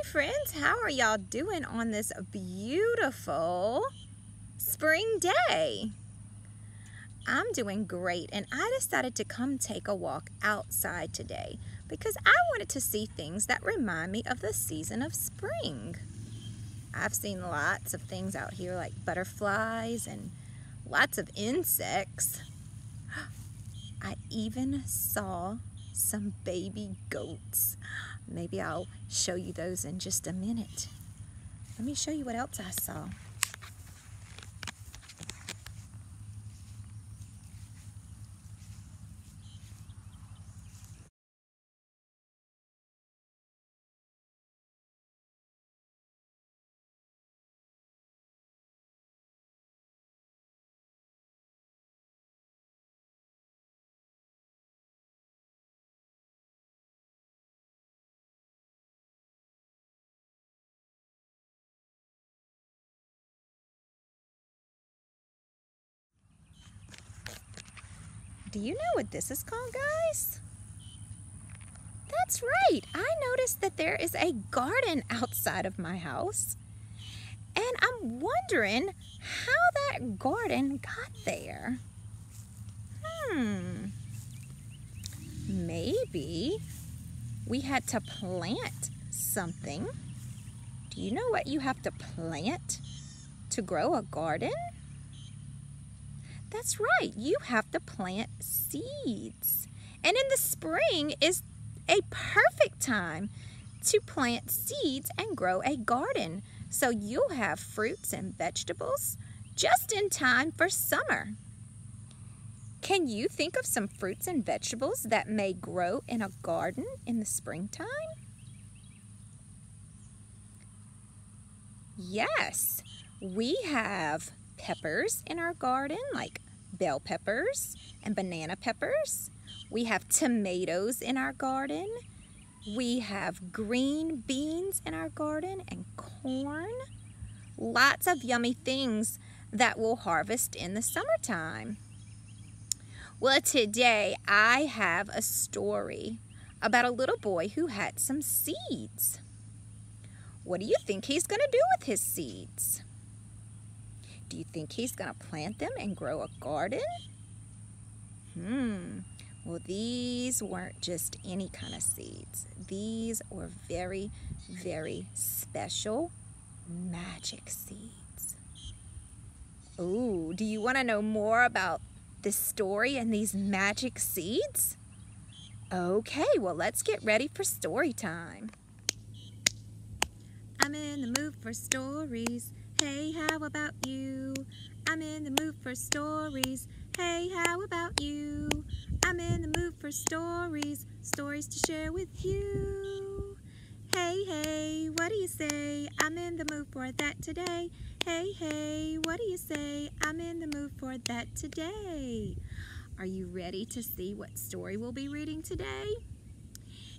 friends, how are y'all doing on this beautiful spring day? I'm doing great, and I decided to come take a walk outside today because I wanted to see things that remind me of the season of spring. I've seen lots of things out here like butterflies and lots of insects. I even saw some baby goats. Maybe I'll show you those in just a minute. Let me show you what else I saw. Do you know what this is called, guys? That's right. I noticed that there is a garden outside of my house. And I'm wondering how that garden got there. Maybe we had to plant something. Do you know what you have to plant to grow a garden? That's right, you have to plant seeds. And in the spring is a perfect time to plant seeds and grow a garden. So you'll have fruits and vegetables just in time for summer. Can you think of some fruits and vegetables that may grow in a garden in the springtime? Yes, we have peppers in our garden, like bell peppers and banana peppers. We have tomatoes in our garden. We have green beans in our garden and corn. Lots of yummy things that we'll harvest in the summertime. Well, today I have a story about a little boy who had some seeds. What do you think he's going to do with his seeds? Do you think he's going to plant them and grow a garden? Well, these weren't just any kind of seeds. These were very, very special magic seeds. Ooh, do you want to know more about this story and these magic seeds? Okay, well, let's get ready for story time. I'm in the mood for stories. Hey, how about you? I'm in the mood for stories. Hey, how about you? I'm in the mood for stories, stories to share with you. Hey, hey, what do you say? I'm in the mood for that today. Hey, hey, what do you say? I'm in the mood for that today. Are you ready to see what story we'll be reading today?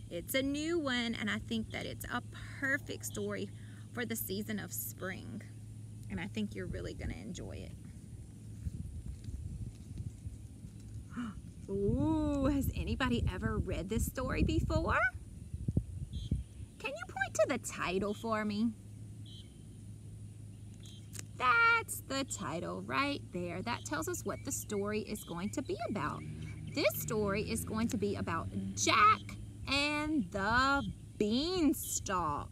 It's a new one, and I think that it's a perfect story for the season of spring. And I think you're really going to enjoy it. Ooh, has anybody ever read this story before? Can you point to the title for me? That's the title right there. That tells us what the story is going to be about. This story is going to be about Jack and the beanstalk.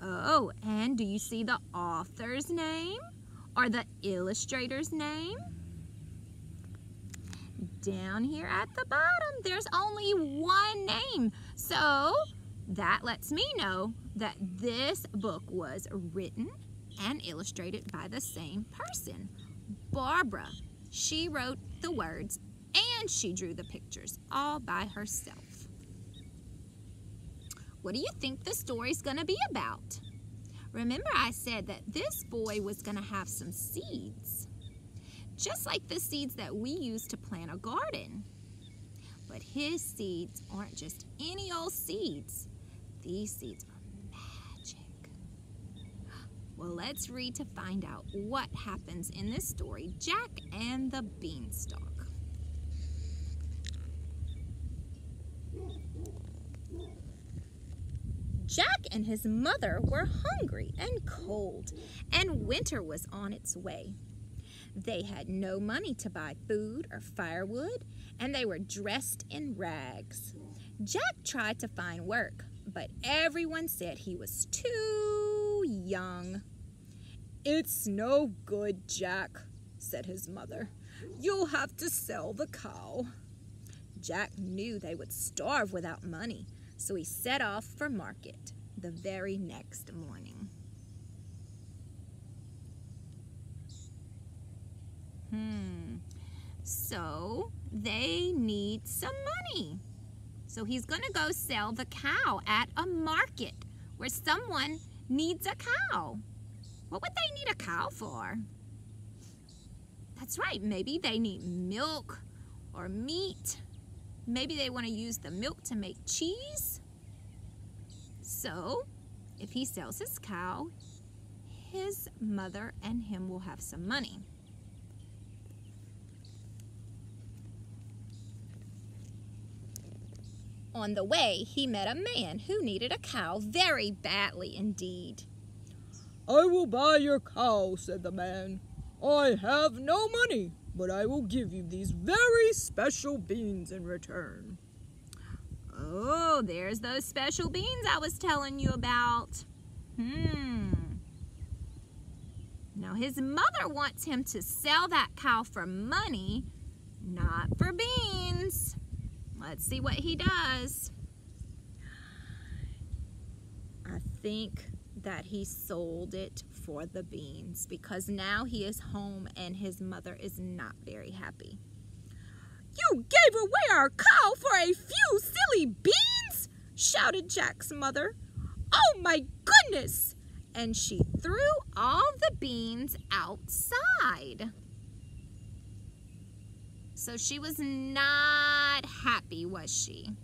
Oh, and do you see the author's name or the illustrator's name? Down here at the bottom, there's only one name. So that lets me know that this book was written and illustrated by the same person, Barbara. She wrote the words and she drew the pictures all by herself. What do you think the story's going to be about? Remember I said that this boy was going to have some seeds, just like the seeds that we use to plant a garden. But his seeds aren't just any old seeds. These seeds are magic. Well, let's read to find out what happens in this story, Jack and the Beanstalk. Jack and his mother were hungry and cold, and winter was on its way. They had no money to buy food or firewood, and they were dressed in rags. Jack tried to find work, but everyone said he was too young. "It's no good, Jack," said his mother. "You'll have to sell the cow." Jack knew they would starve without money, so he set off for market the very next morning. So they need some money. So he's going to go sell the cow at a market where someone needs a cow. What would they need a cow for? That's right, maybe they need milk or meat. Maybe they want to use the milk to make cheese. So if he sells his cow, his mother and him will have some money. On the way, he met a man who needed a cow very badly indeed. "I will buy your cow," said the man. "I have no money, but I will give you these very special beans in return." Oh, there's those special beans I was telling you about. Now his mother wants him to sell that cow for money, not for beans. Let's see what he does. I think that he sold it for the beans because now he is home and his mother is not very happy. "You gave away our cow for a few silly beans?" shouted Jack's mother. "Oh my goodness!" And she threw all the beans outside. So she was not happy, was she?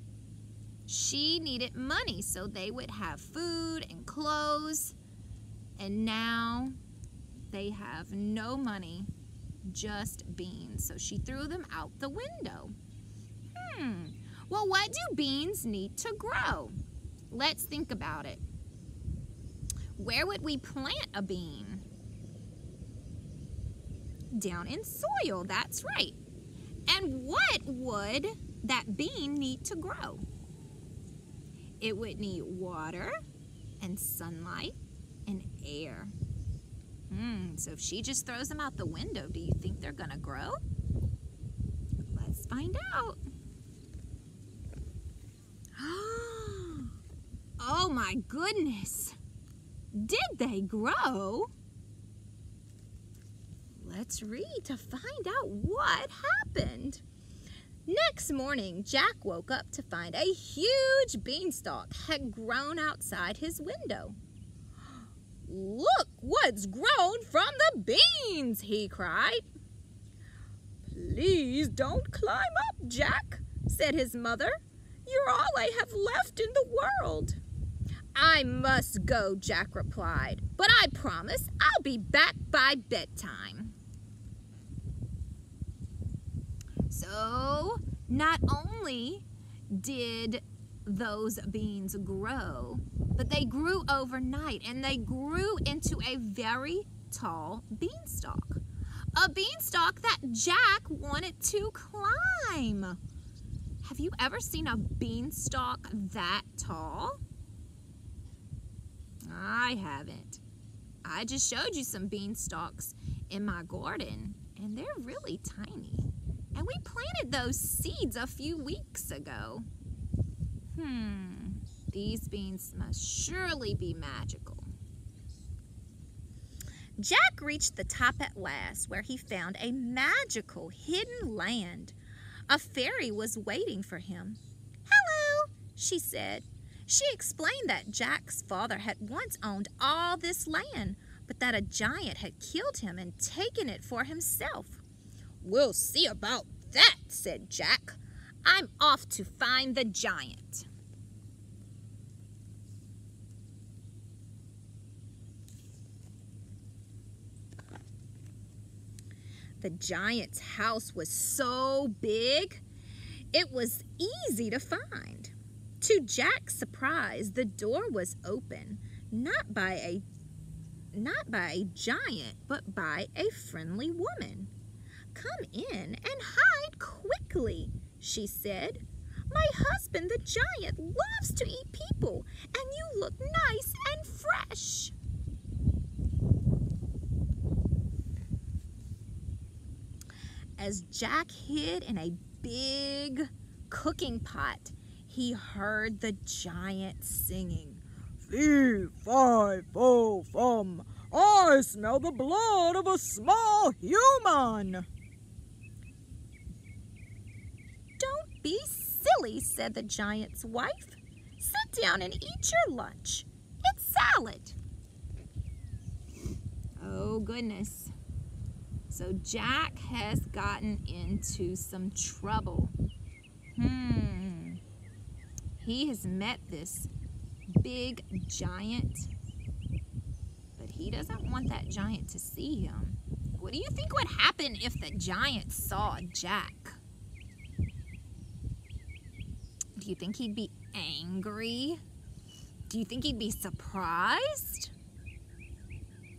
She needed money so they would have food and clothes. And now they have no money, just beans. So she threw them out the window. Well, what do beans need to grow? Let's think about it. Where would we plant a bean? Down in soil, that's right. And what would that bean need to grow? It would need water and sunlight and air. So if she just throws them out the window, do you think they're gonna grow? Let's find out. Oh my goodness! Did they grow? Let's read to find out what happened. Next morning, Jack woke up to find a huge beanstalk had grown outside his window. "Look what's grown from the beans!" he cried. "Please don't climb up, Jack," said his mother. "You're all I have left in the world." "I must go," Jack replied, "but I promise I'll be back by bedtime." So, not only did those beans grow, but they grew overnight and they grew into a very tall beanstalk. A beanstalk that Jack wanted to climb. Have you ever seen a beanstalk that tall? I haven't. I just showed you some beanstalks in my garden, and they're really tiny. And we planted those seeds a few weeks ago. These beans must surely be magical. Jack reached the top at last, where he found a magical hidden land. A fairy was waiting for him. "Hello," she said. She explained that Jack's father had once owned all this land, but that a giant had killed him and taken it for himself. "We'll see about that," said Jack. "I'm off to find the giant." The giant's house was so big, it was easy to find. To Jack's surprise, the door was open, not by a giant, but by a friendly woman. "Come in and hide quickly," she said. "My husband, the giant, loves to eat people, and you look nice and fresh." As Jack hid in a big cooking pot, he heard the giant singing, "Fee, fi, fo, fum, I smell the blood of a small human." "Don't be silly," said the giant's wife. "Sit down and eat your lunch. It's salad." Oh, goodness. So Jack has gotten into some trouble. He has met this big giant, but he doesn't want that giant to see him. What do you think would happen if the giant saw Jack? Do you think he'd be angry? Do you think he'd be surprised?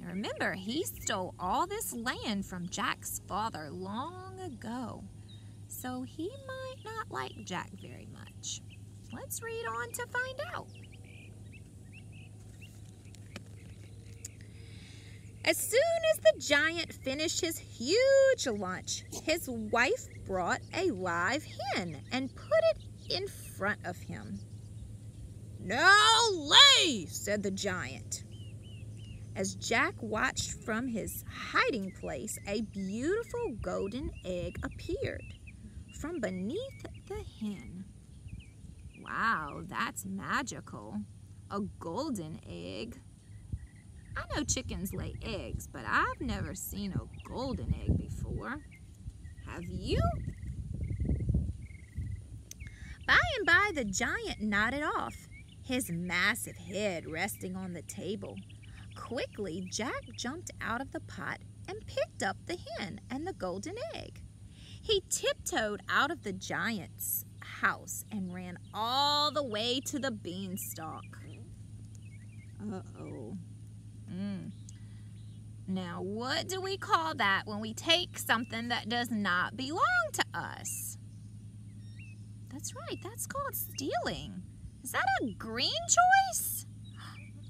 Now remember, he stole all this land from Jack's father long ago, so he might not like Jack very much. Let's read on to find out. As soon as the giant finished his huge lunch, his wife brought a live hen and put it in front of him. "Now lay," said the giant. As Jack watched from his hiding place, a beautiful golden egg appeared from beneath the hen. Wow, that's magical. A golden egg. I know chickens lay eggs, but I've never seen a golden egg before. Have you? By and by, the giant nodded off, his massive head resting on the table. Quickly, Jack jumped out of the pot and picked up the hen and the golden egg. He tiptoed out of the giant's house and ran all the way to the beanstalk. Uh-oh. Now, what do we call that when we take something that does not belong to us? That's right, that's called stealing. Is that a green choice?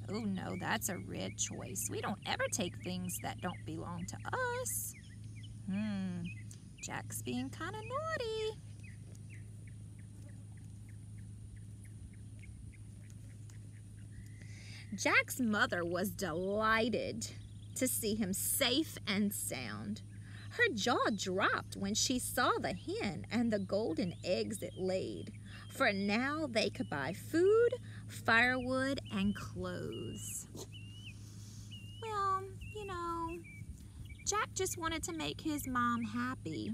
Oh no, that's a red choice. We don't ever take things that don't belong to us. Jack's being kind of naughty. Jack's mother was delighted to see him safe and sound. Her jaw dropped when she saw the hen and the golden eggs it laid, for now they could buy food, firewood, and clothes. Well, you know, Jack just wanted to make his mom happy.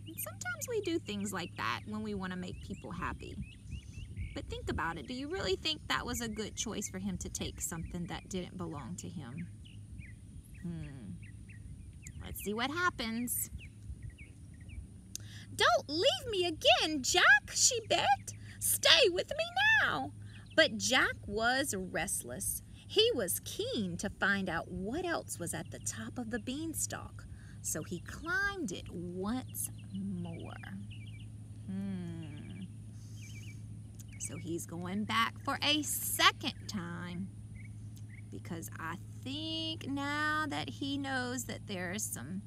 And sometimes we do things like that when we want to make people happy. But think about it. Do you really think that was a good choice for him to take something that didn't belong to him? Let's see what happens. "Don't leave me again, Jack," she begged. "Stay with me now." But Jack was restless. He was keen to find out what else was at the top of the beanstalk, so he climbed it once more. So he's going back for a second time, because I think now that he knows that there's some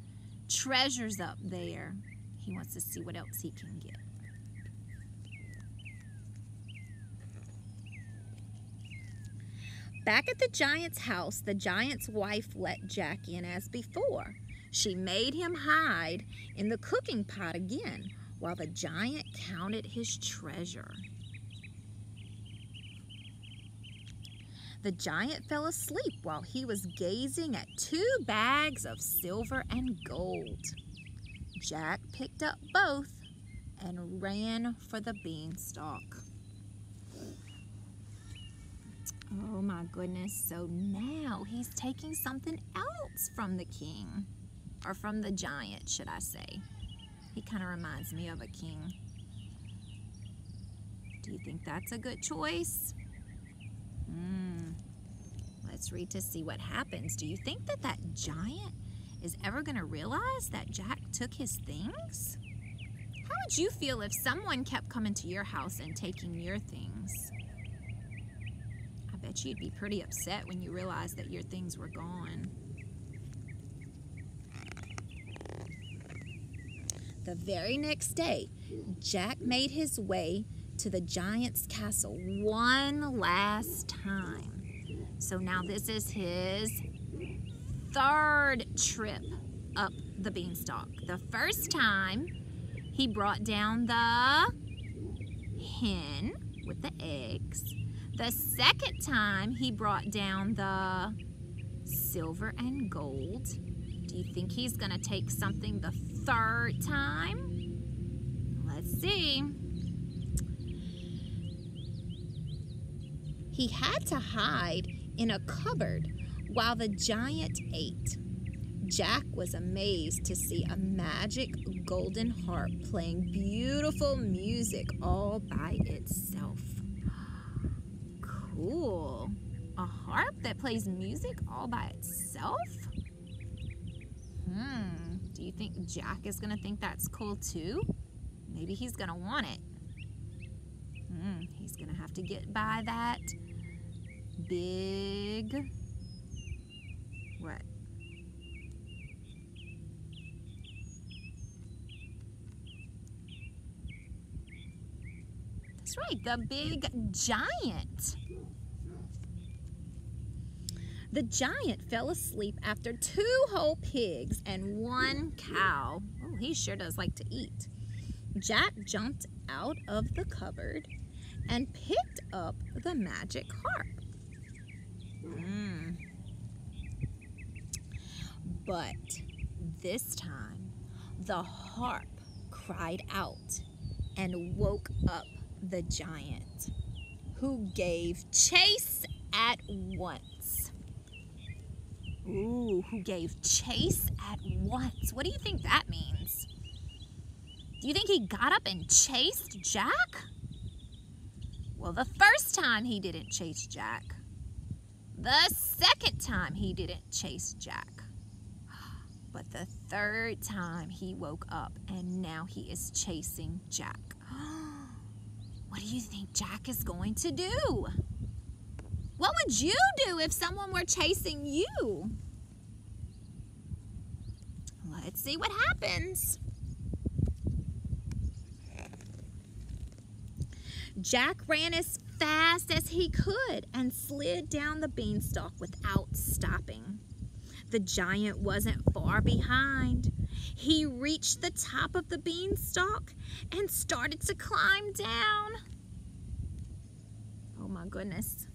treasures up there, he wants to see what else he can get. Back at the giant's house, the giant's wife let Jack in as before. She made him hide in the cooking pot again while the giant counted his treasure. The giant fell asleep while he was gazing at 2 bags of silver and gold. Jack picked up both and ran for the beanstalk. Oh my goodness, so now he's taking something else from the king, or from the giant, should I say. He kind of reminds me of a king. Do you think that's a good choice? Let's read to see what happens. Do you think that that giant is ever going to realize that Jack took his things? How would you feel if someone kept coming to your house and taking your things? I bet you'd be pretty upset when you realized that your things were gone. The very next day, Jack made his way to the giant's castle one last time. So now this is his third trip up the beanstalk. The first time, he brought down the hen with the eggs. The second time, he brought down the silver and gold. Do you think he's gonna take something the third time? Let's see. He had to hide in a cupboard while the giant ate. Jack was amazed to see a magic golden harp playing beautiful music all by itself. Cool. A harp that plays music all by itself? Do you think Jack is gonna think that's cool too? Maybe he's gonna want it. He's gonna have to get by that big... What? That's right, the big giant. The giant fell asleep after 2 whole pigs and 1 cow. Oh, he sure does like to eat. Jack jumped out of the cupboard and picked up the magic harp. But this time, the harp cried out and woke up the giant, who gave chase at once. Ooh, who gave chase at once? What do you think that means? Do you think he got up and chased Jack? Well, the first time he didn't chase Jack. The second time he didn't chase Jack. But the third time he woke up and now he is chasing Jack. What do you think Jack is going to do? What would you do if someone were chasing you? Let's see what happens. Jack ran as fast as he could and slid down the beanstalk without stopping. The giant wasn't far behind. He reached the top of the beanstalk and started to climb down. Oh my goodness.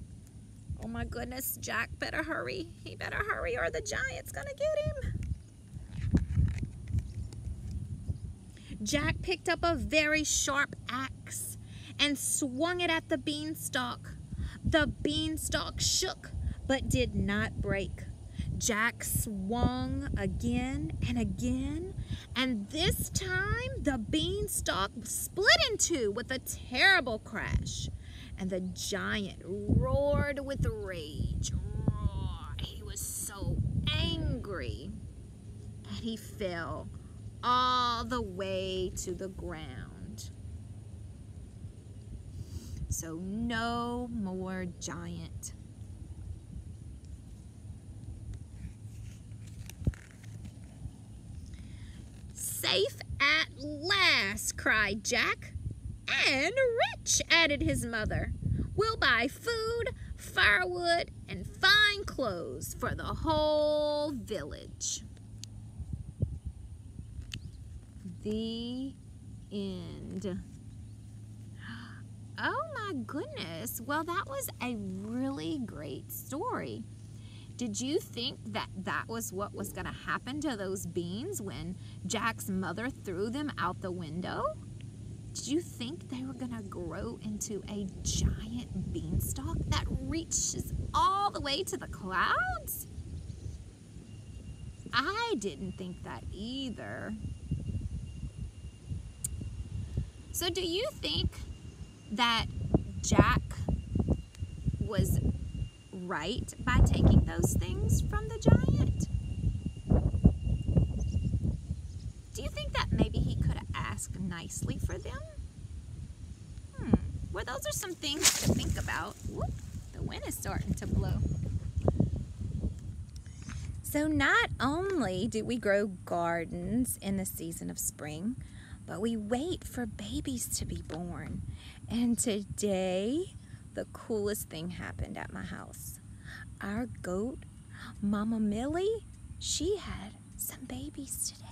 Oh my goodness, Jack better hurry. He better hurry or the giant's gonna get him. Jack picked up a very sharp axe and swung it at the beanstalk. The beanstalk shook but did not break. Jack swung again and again, and this time the beanstalk split in 2 with a terrible crash, and the giant roared with rage. He was so angry, and he fell all the way to the ground. So no more giant. Safe at last, cried Jack. And rich, added his mother. We'll buy food, firewood, and fine clothes for the whole village. The end. Oh my goodness. Well, that was a really great story. Did you think that that was what was going to happen to those beans when Jack's mother threw them out the window? Did you think they were going to grow into a giant beanstalk that reaches all the way to the clouds? I didn't think that either. So do you think that Jack was right by taking those things from the giant? Do you think that maybe he could have asked nicely for them? Well, those are some things to think about. Whoop, the wind is starting to blow. So not only do we grow gardens in the season of spring, but we wait for babies to be born. And today, the coolest thing happened at my house. Our goat, Mama Millie, she had some babies today.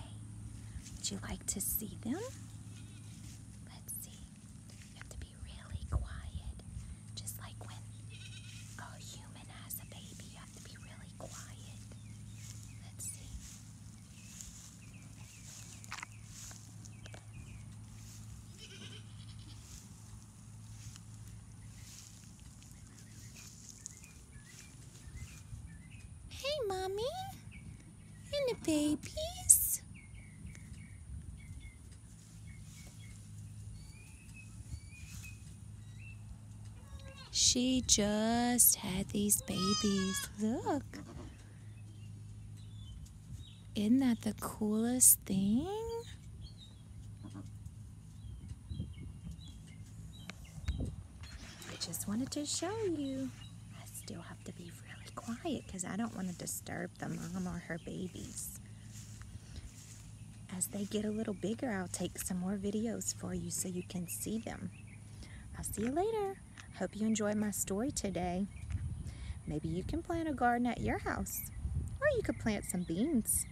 Would you like to see them? Let's see. You have to be really quiet. Just like when a human has a baby, you have to be really quiet. Let's see. Hey, Mommy. And the babies. She just had these babies. Look. Isn't that the coolest thing? I just wanted to show you. I still have to be really quiet because I don't want to disturb the mom or her babies. As they get a little bigger, I'll take some more videos for you so you can see them. I'll see you later. Hope you enjoyed my story today. Maybe you can plant a garden at your house. Or you could plant some beans.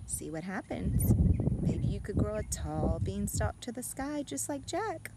See what happens. Maybe you could grow a tall beanstalk to the sky just like Jack.